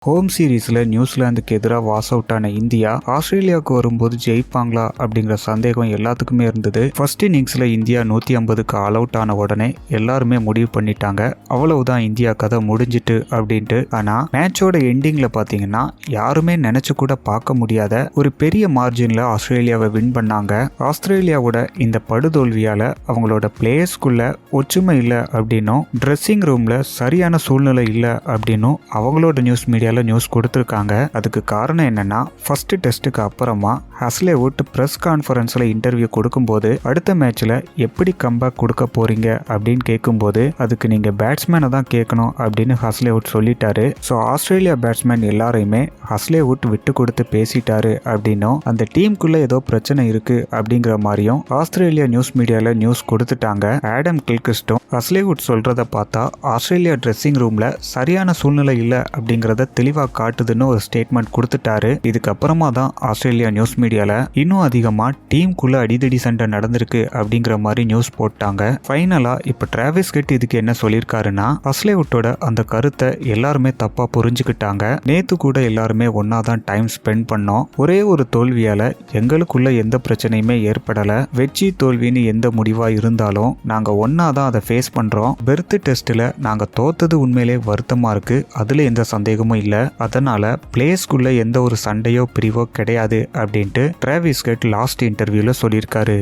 Home சீரீஸில் நியூசிலாந்துக்கு எதிராக வாஸ் அவுட் ஆன இந்தியா ஆஸ்திரேலியாவுக்கு வரும்போது ஜெயிப்பாங்களா அப்படிங்கிற சந்தேகம் எல்லாத்துக்குமே இருந்தது. ஃபர்ஸ்ட் இன்னிங்ஸில் இந்தியா 150க்கு ஆல் அவுட் ஆன உடனே எல்லாருமே முடிவு பண்ணிட்டாங்க, அவ்வளவுதான் இந்தியா கதை முடிஞ்சிட்டு அப்படின்ட்டு. ஆனால் மேட்சோட எண்டிங்கில் பார்த்தீங்கன்னா யாருமே நினைச்சு கூட பார்க்க முடியாத ஒரு பெரிய மார்ஜினில் ஆஸ்திரேலியாவை வின் பண்ணாங்க. ஆஸ்திரேலியாவோட இந்த படுதோல்வியால் அவங்களோட பிளேயர்ஸ்குள்ள ஒற்றுமை இல்லை அப்படின்னும் ட்ரெஸ்ஸிங் ரூமில் சரியான சூழ்நிலை இல்லை அப்படின்னும் அவங்களோட நியூஸ் மீடியா நியூஸ் கொடுத்திருக்காங்க. அதுக்கு காரணம் என்னன்னா, ஃபர்ஸ்ட் டெஸ்ட்டுக்கு அப்புறமா ஹஸ்லேவுட் பிரஸ் கான்ஃபரன்ஸ்ல இன்டர்வியூ கொடுக்கும்போது அடுத்த மேட்ச்ல எப்படி கம்பேக் கொடுக்க போறீங்க அப்படின்னு கேட்கும்போது அதுக்கு நீங்க பேட்ஸ்மேனை தான் கேட்கணும் அப்படின்னு ஹஸ்லேவுட் சொல்லிட்டாரு. ஸோ ஆஸ்திரேலியா பேட்ஸ்மேன் எல்லாரையுமே ஹஸ்லேவுட் விட்டு கொடுத்து பேசிட்டாரு அப்படின்னும் அந்த டீமுக்குள்ள ஏதோ பிரச்சனை இருக்கு அப்படிங்கிற மாதிரியும் ஆஸ்திரேலியா நியூஸ் மீடியால நியூஸ் கொடுத்துட்டாங்க. ஆடம் கில்கிறிஸ்டும் ஹஸ்லேவுட் சொல்றத பார்த்தா ஆஸ்திரேலியா ட்ரெஸ்ஸிங் ரூம்ல சரியான சூழ்நிலை இல்லை அப்படிங்கறத தெளிவா காட்டுதுன்னு ஒரு ஸ்டேட்மெண்ட் கொடுத்துட்டாரு. இதுக்கப்புறமா தான் ஆஸ்திரேலியா நியூஸ் மீடியால இன்னும் அதிகமா டீமுக்குள்ள அடிதடி சண்டை நடந்திருக்கு அப்படிங்கிற மாதிரி நியூஸ் போட்டாங்க. ஃபைனலா இப்ப டிராவிஸ் ஹெட் இதுக்கு என்ன சொல்லியிருக்காருன்னா, ஹஸ்லேவுட்டோட அந்த கருத்தை எல்லாருமே தப்பா புரிஞ்சுக்கிட்டாங்க. நேத்து கூட எல்லாருமே ஒன்னா தான் டைம் ஸ்பெண்ட் பண்ணோம். ஒரே ஒரு தோல்வியால எங்களுக்குள்ள எந்த பிரச்சனையுமே ஏற்படல. வெற்றி தோல்வின்னு எந்த முடிவா இருந்தாலும் நாங்க ஒன்னா தான் அதை ஃபேஸ் பண்றோம். பெர்த் டெஸ்ட்ல நாங்க தோத்தது உண்மையிலே வருத்தமா இருக்கு, அதுல எந்த சந்தேகமும் இல்ல. அதனால பிளேயர்ஸ்குள்ள எந்த ஒரு சண்டையோ பிரிவோ கிடையாது அப்படின்ட்டு டிராவிஸ் ஹெட் லாஸ்ட் இன்டர்வியூல சொல்லியிருக்காரு.